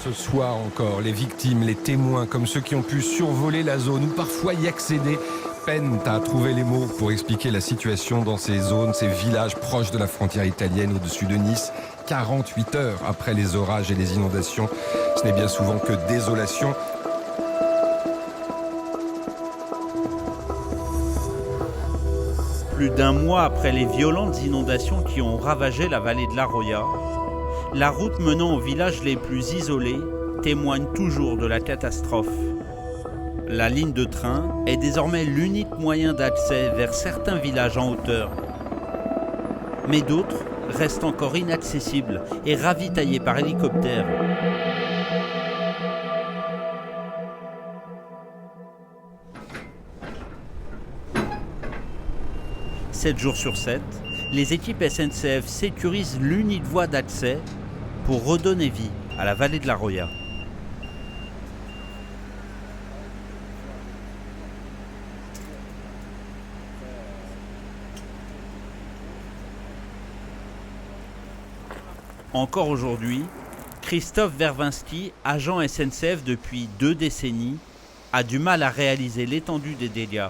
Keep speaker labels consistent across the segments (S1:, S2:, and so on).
S1: Ce soir encore, les victimes, les témoins, comme ceux qui ont pu survoler la zone ou parfois y accéder, peinent à trouver les mots pour expliquer la situation dans ces zones, ces villages proches de la frontière italienne au-dessus de Nice. 48 heures après les orages et les inondations, ce n'est bien souvent que désolation.
S2: Plus d'un mois après les violentes inondations qui ont ravagé la vallée de la Roya, la route menant aux villages les plus isolés témoigne toujours de la catastrophe. La ligne de train est désormais l'unique moyen d'accès vers certains villages en hauteur. Mais d'autres restent encore inaccessibles et ravitaillés par hélicoptère. Sept jours sur 7, les équipes SNCF sécurisent l'unique voie d'accès pour redonner vie à la vallée de la Roya. Encore aujourd'hui, Christophe Vervinsky, agent SNCF depuis 2 décennies, a du mal à réaliser l'étendue des dégâts.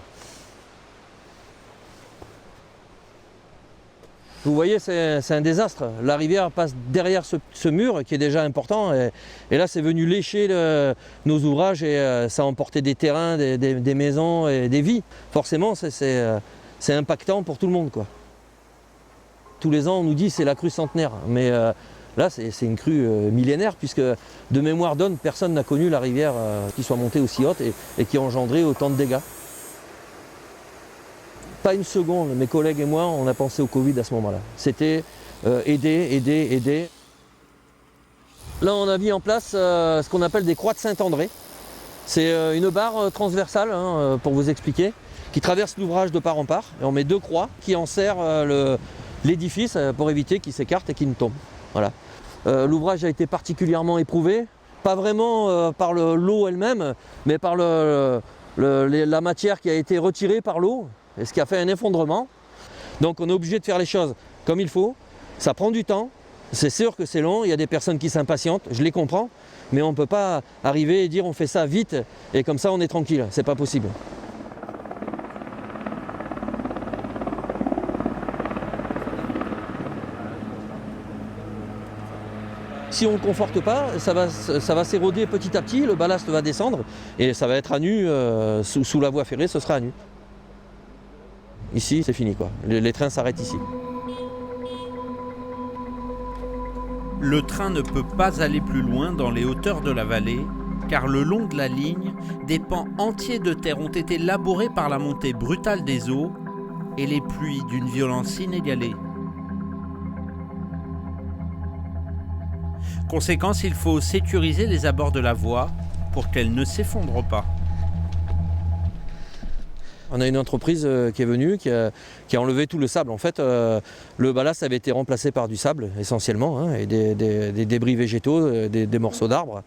S3: Vous voyez, c'est un désastre. La rivière passe derrière ce mur qui est déjà important. Et là, c'est venu lécher nos ouvrages et ça a emporté des terrains, des maisons et des vies. Forcément, c'est impactant pour tout le monde, quoi. Tous les ans, on nous dit c'est la crue centenaire. Mais là, c'est une crue millénaire puisque de mémoire donne, personne n'a connu la rivière qui soit montée aussi haute et qui a engendré autant de dégâts. Pas une seconde, mes collègues et moi, on a pensé au Covid à ce moment-là. C'était aider. Là, on a mis en place ce qu'on appelle des croix de Saint-André. C'est une barre transversale, pour vous expliquer, qui traverse l'ouvrage de part en part. Et on met 2 croix qui enserrent l'édifice pour éviter qu'il s'écarte et qu'il ne tombe. Voilà. L'ouvrage a été particulièrement éprouvé, pas vraiment par l'eau elle-même, mais par la matière qui a été retirée par l'eau. Et ce qui a fait un effondrement. Donc on est obligé de faire les choses comme il faut. Ça prend du temps. C'est sûr que c'est long. Il y a des personnes qui s'impatientent. Je les comprends. Mais on ne peut pas arriver et dire on fait ça vite et comme ça on est tranquille. C'est pas possible. Si on ne le conforte pas, ça va s'éroder petit à petit. Le ballast va descendre et ça va être à nu. Sous la voie ferrée, ce sera à nu. Ici, c'est fini, quoi. Les trains s'arrêtent ici.
S2: Le train ne peut pas aller plus loin dans les hauteurs de la vallée, car le long de la ligne, des pans entiers de terre ont été labourés par la montée brutale des eaux et les pluies d'une violence inégalée. Conséquence, il faut sécuriser les abords de la voie pour qu'elle ne s'effondre pas.
S3: On a une entreprise qui est venue, qui a enlevé tout le sable. En fait, le ballast avait été remplacé par du sable essentiellement, et des débris végétaux, des morceaux d'arbres.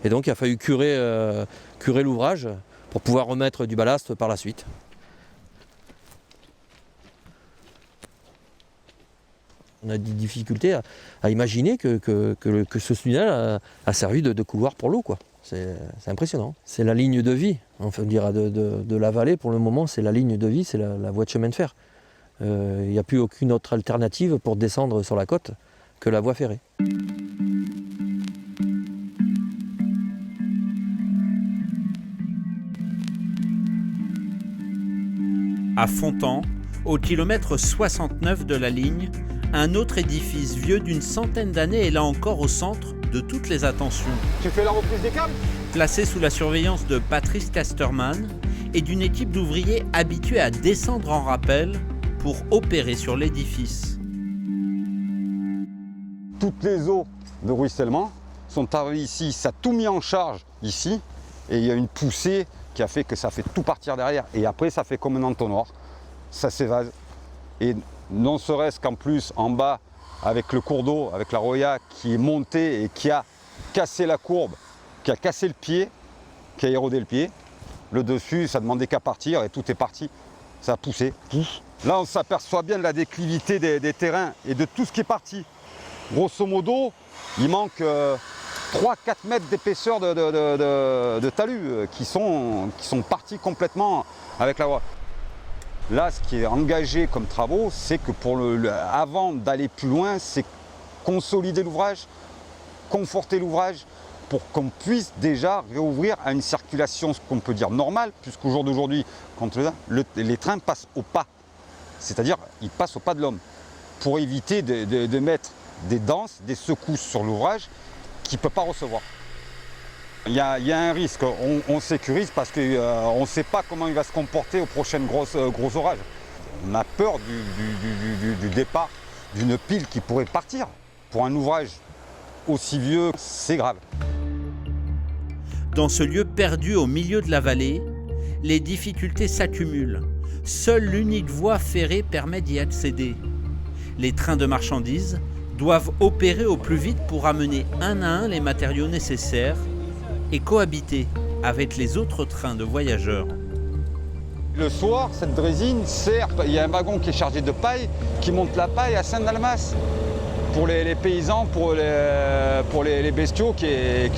S3: Et donc il a fallu curer l'ouvrage pour pouvoir remettre du ballast par la suite. On a des difficultés à imaginer que ce tunnel a servi de couloir pour l'eau, quoi. C'est impressionnant. C'est la ligne de vie, on dira, de la vallée. Pour le moment, c'est la ligne de vie, c'est la voie de chemin de fer. Il n'y a plus aucune autre alternative pour descendre sur la côte que la voie ferrée.
S2: À Fontan, au kilomètre 69 de la ligne, un autre édifice vieux d'une centaine d'années est là encore au centre de toutes les attentions.
S4: Tu fais la reprise des câbles ?
S2: Placé sous la surveillance de Patrice Casterman et d'une équipe d'ouvriers habitués à descendre en rappel pour opérer sur l'édifice.
S4: Toutes les eaux de ruissellement sont arrivées ici, ça a tout mis en charge ici, et il y a une poussée qui a fait que ça fait tout partir derrière. Et après, ça fait comme un entonnoir, ça s'évase. Et non serait-ce qu'en plus, en bas, avec le cours d'eau, avec la Roya qui est montée et qui a cassé la courbe, qui a cassé le pied, qui a érodé le pied. Le dessus, ça demandait qu'à partir et tout est parti. Ça a poussé. Là, on s'aperçoit bien de la déclivité des terrains et de tout ce qui est parti. Grosso modo, il manque 3-4 mètres d'épaisseur de talus qui sont partis complètement avec la voie. Là, ce qui est engagé comme travaux, c'est que avant d'aller plus loin, c'est consolider l'ouvrage, conforter l'ouvrage, pour qu'on puisse déjà réouvrir à une circulation, ce qu'on peut dire normale, puisqu'au jour d'aujourd'hui, les trains passent au pas, c'est-à-dire ils passent au pas de l'homme, pour éviter de mettre des danses, des secousses sur l'ouvrage qu'il ne peut pas recevoir. Il y a un risque, on sécurise parce qu'on ne sait pas comment il va se comporter aux prochaines gros orages. On a peur du départ d'une pile qui pourrait partir. Pour un ouvrage aussi vieux, c'est grave.
S2: Dans ce lieu perdu au milieu de la vallée, les difficultés s'accumulent. Seule l'unique voie ferrée permet d'y accéder. Les trains de marchandises doivent opérer au plus vite pour amener un à un les matériaux nécessaires et cohabiter avec les autres trains de voyageurs.
S4: Le soir, cette drésine sert, il y a un wagon qui est chargé de paille, qui monte la paille à Saint-Dalmas pour les paysans, pour les bestiaux qui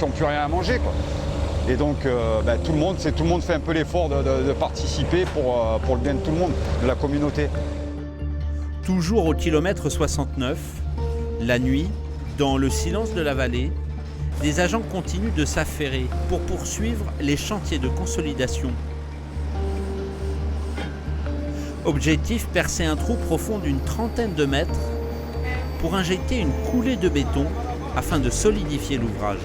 S4: n'ont plus rien à manger, quoi. Et donc tout le monde fait un peu l'effort de participer pour le bien de tout le monde, de la communauté.
S2: Toujours au kilomètre 69, la nuit, dans le silence de la vallée, des agents continuent de s'affairer pour poursuivre les chantiers de consolidation. Objectif, percer un trou profond d'une trentaine de mètres pour injecter une coulée de béton afin de solidifier l'ouvrage.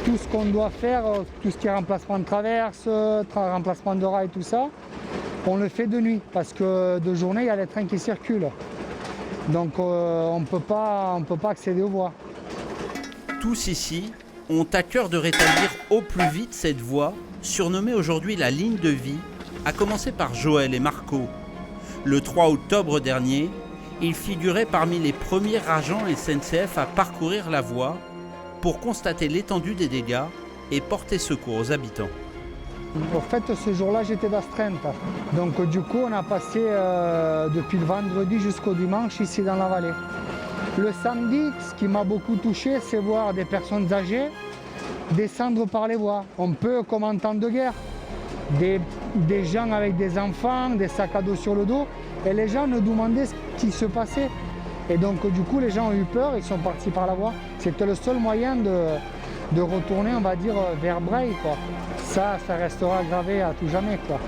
S5: Tout ce qu'on doit faire, tout ce qui est remplacement de traverse, remplacement de rails, tout ça, on le fait de nuit parce que de journée, il y a les trains qui circulent. Donc on ne peut pas accéder aux voies.
S2: Tous ici ont à cœur de rétablir au plus vite cette voie, surnommée aujourd'hui la ligne de vie, à commencer par Joël et Marco. Le 3 octobre dernier, ils figuraient parmi les premiers agents SNCF à parcourir la voie pour constater l'étendue des dégâts et porter secours aux habitants.
S5: En fait, ce jour-là, j'étais d'astreinte. Donc du coup, on a passé depuis le vendredi jusqu'au dimanche ici dans la vallée. Le samedi, ce qui m'a beaucoup touché, c'est voir des personnes âgées descendre par les voies. On peut, comme en temps de guerre, des gens avec des enfants, des sacs à dos sur le dos, et les gens nous demandaient ce qui se passait. Et donc du coup, les gens ont eu peur, ils sont partis par la voie. C'était le seul moyen de retourner, on va dire, vers Breil, quoi. Ça restera gravé à tout jamais, quoi.